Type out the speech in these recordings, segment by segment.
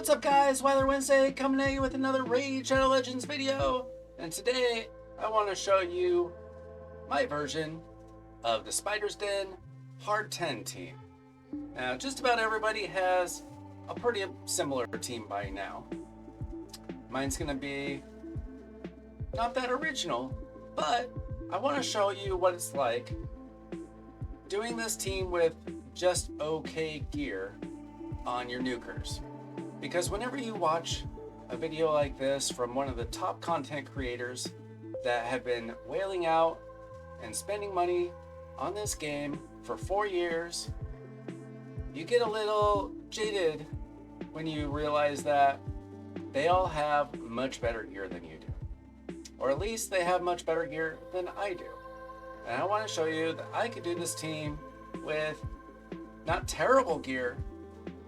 What's up guys, Weather Wednesday coming at you with another Raid Shadow Legends video. And today I want to show you my version of the Spider's Den Hard 10 team. Now just about everybody has a pretty similar team by now. Mine's going to be not that original, but I want to show you what it's like doing this team with just okay gear on your nukers. Because whenever you watch a video like this from one of the top content creators that have been wailing out and spending money on this game for 4 years, you get a little jaded when you realize that they all have much better gear than you do. Or at least they have much better gear than I do. And I want to show you that I could do this team with not terrible gear,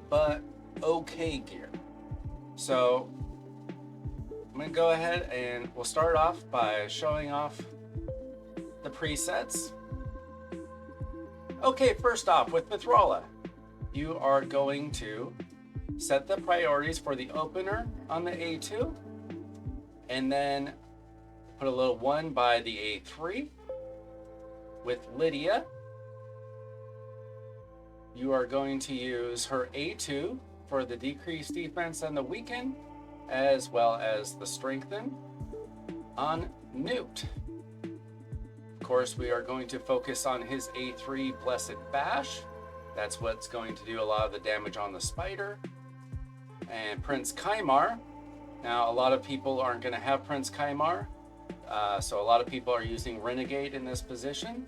but okay gear. So I'm going to go ahead and we'll start off by showing off the presets. Okay, first off with Mithrala, you are going to set the priorities for the opener on the A2 and then put a little 1 by the A3. With Lydia, you are going to use her A2 for the decreased defense and the weaken, as well as the strengthen. On Gnut, of course, we are going to focus on his A3 Blessed Bash. That's what's going to do a lot of the damage on the spider. And Prince Kymar. Now, a lot of people aren't going to have Prince Kymar, so a lot of people are using Renegade in this position.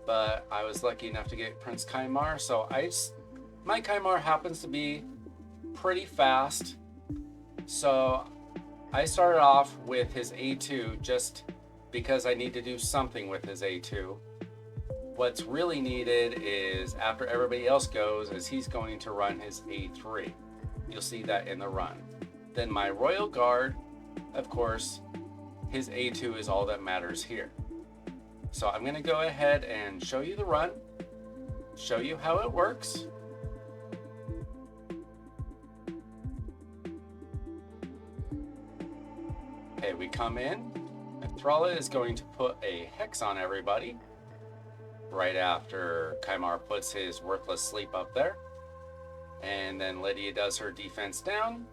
But I was lucky enough to get Prince Kymar, so my Kymar happens to be pretty fast, so I started off with his A2 just because I need to do something with his A2. What's really needed is after everybody else goes is he's going to run his A3. You'll see that in the run. Then my Royal Guard, of course, his A2 is all that matters here. So I'm going to go ahead and show you the run, show you how it works. Okay, we come in. Mithrala is going to put a hex on everybody right after Kymar puts his worthless sleep up there. And then Lydia does her defense down.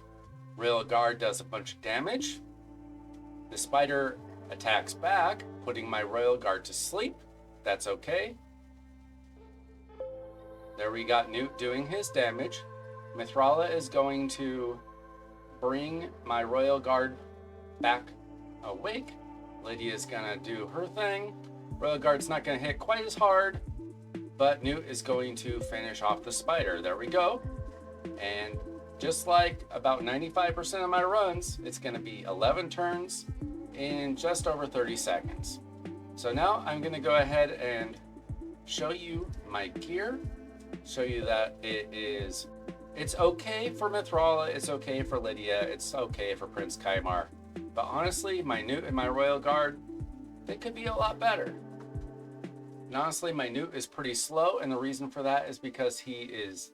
Royal Guard does a bunch of damage. The spider attacks back, putting my Royal Guard to sleep. That's okay. There we got Gnut doing his damage. Mithrala is going to bring my Royal Guard back awake. Lydia is gonna do her thing. Royal Guard's not gonna hit quite as hard, but Gnut is going to finish off the spider. There we go. And just like about 95% of my runs, it's gonna be 11 turns in just over 30 seconds. So now I'm going to go ahead and show you my gear, show you that it's okay for Mithrala, it's okay for Lydia, it's okay for Prince Kymar, but honestly my Gnut and my Royal Guard, they could be a lot better. And honestly my Gnut is pretty slow, and the reason for that is because he is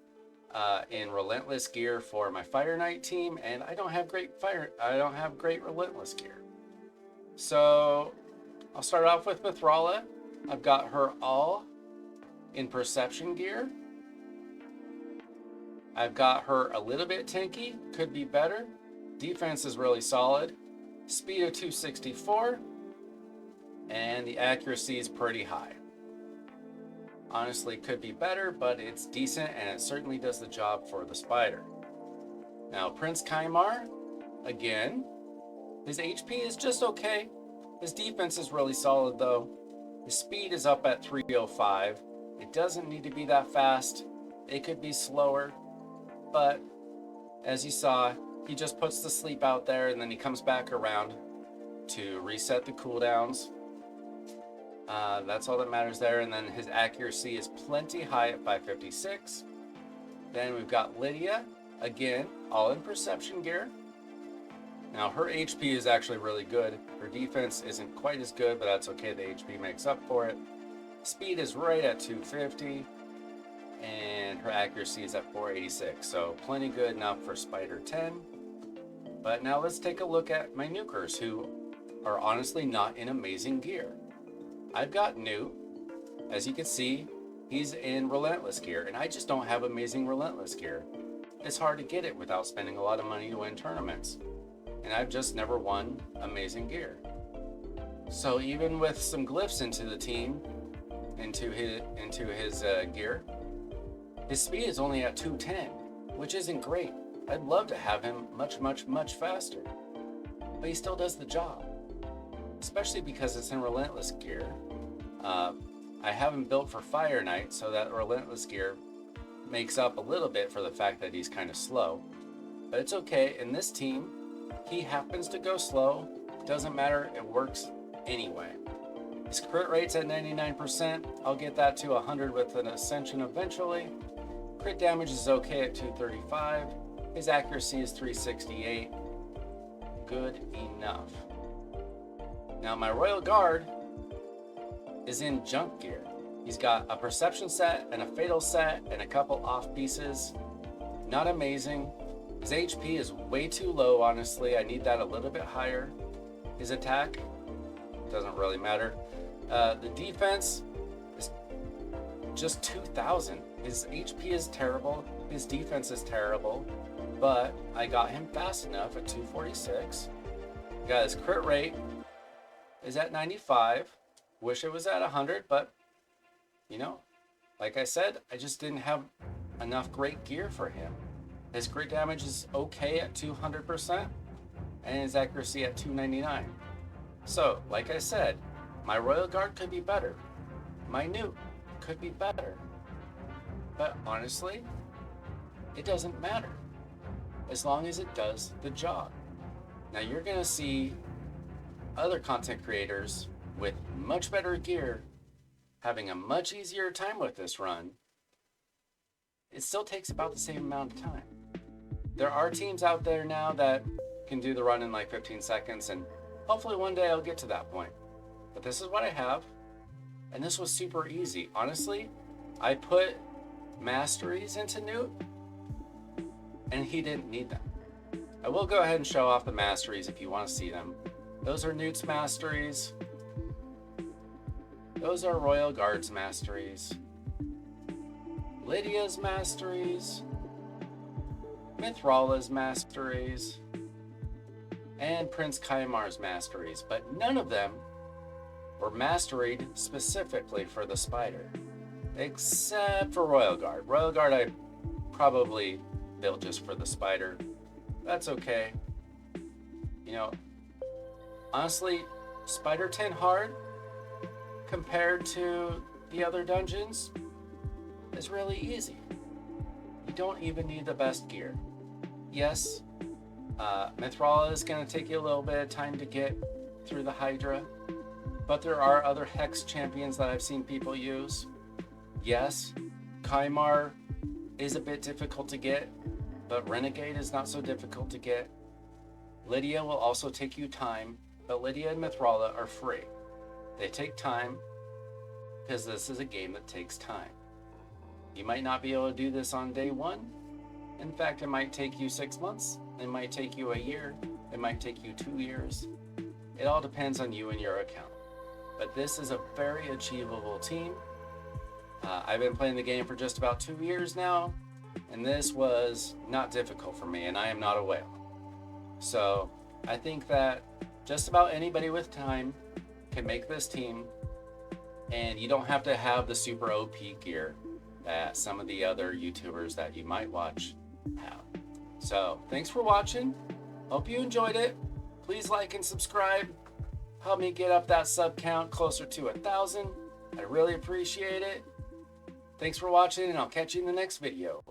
in relentless gear for my Fire Knight team, and I don't have great relentless gear. So I'll start off with Mithrala. I've got her all in perception gear. I've got her a little bit tanky, could be better. Defense is really solid. Speed of 264. And the accuracy is pretty high. Honestly, could be better, but it's decent and it certainly does the job for the spider. Now, Prince Kymar, again, his HP is just okay. His defense is really solid though. His speed is up at 305. It doesn't need to be that fast. It could be slower. But as you saw, he just puts the sleep out there and then he comes back around to reset the cooldowns. That's all that matters there. And then his accuracy is plenty high at 556. Then we've got Lydia, again, all in perception gear. Now her HP is actually really good. Her defense isn't quite as good, but that's okay. The HP makes up for it. Speed is right at 250. And and her accuracy is at 486, so plenty good enough for Spider 10. But now let's take a look at my nukers, who are honestly not in amazing gear. I've got Gnut. As you can see, he's in Relentless gear, and I just don't have amazing Relentless gear. It's hard to get it without spending a lot of money to win tournaments, and I've just never won amazing gear. So even with some glyphs into the team, into his gear, his speed is only at 210, which isn't great. I'd love to have him much faster, but he still does the job, especially because it's in Relentless gear. I have him built for Fire Knight, so that Relentless gear makes up a little bit for the fact that he's kind of slow, but it's okay. In this team, he happens to go slow. Doesn't matter, it works anyway. His crit rate's at 99%. I'll get that to 100 with an Ascension eventually. Crit damage is okay at 235. His accuracy is 368. Good enough. Now my Royal Guard is in junk gear. He's got a Perception set and a Fatal set and a couple off pieces. Not amazing. His HP is way too low, honestly. I need that a little bit higher. His attack doesn't really matter. The defense is just 2,000. His HP is terrible. His defense is terrible. But I got him fast enough at 246. Got his crit rate is at 95. Wish it was at 100, but you know, like I said, I just didn't have enough great gear for him. His crit damage is okay at 200%, and his accuracy at 299. So, like I said, my Royal Guard could be better. My Gnut could be better. But honestly, it doesn't matter, as long as it does the job. Now you're gonna see other content creators with much better gear having a much easier time with this run. It still takes about the same amount of time. There are teams out there now that can do the run in like 15 seconds, and hopefully one day I'll get to that point. But this is what I have, and this was super easy. Honestly, I put masteries into Gnut, and he didn't need them. I will go ahead and show off the masteries if you want to see them. Those are Gnut's masteries. Those are Royal Guard's masteries. Lydia's masteries. Mithrala's masteries. And Prince Kymar's masteries, but none of them were masteried specifically for the spider, except for Royal Guard. Royal Guard I probably built just for the spider. That's okay. You know, honestly, Spider 10 hard compared to the other dungeons is really easy. You don't even need the best gear. Yes, Mithrala is going to take you a little bit of time to get through the Hydra, but there are other Hex champions that I've seen people use. Yes, Kymar is a bit difficult to get, but Renegade is not so difficult to get. Lydia will also take you time, but Lydia and Mithrala are free. They take time because this is a game that takes time. You might not be able to do this on day one. In fact, it might take you 6 months. It might take you a year. It might take you 2 years. It all depends on you and your account. But this is a very achievable team. I've been playing the game for just about 2 years now, and this was not difficult for me, and I am not a whale. So I think that just about anybody with time can make this team, and you don't have to have the super OP gear that some of the other YouTubers that you might watch have. So thanks for watching. Hope you enjoyed it. Please like and subscribe. Help me get up that sub count closer to 1,000. I really appreciate it. Thanks for watching, and I'll catch you in the next video.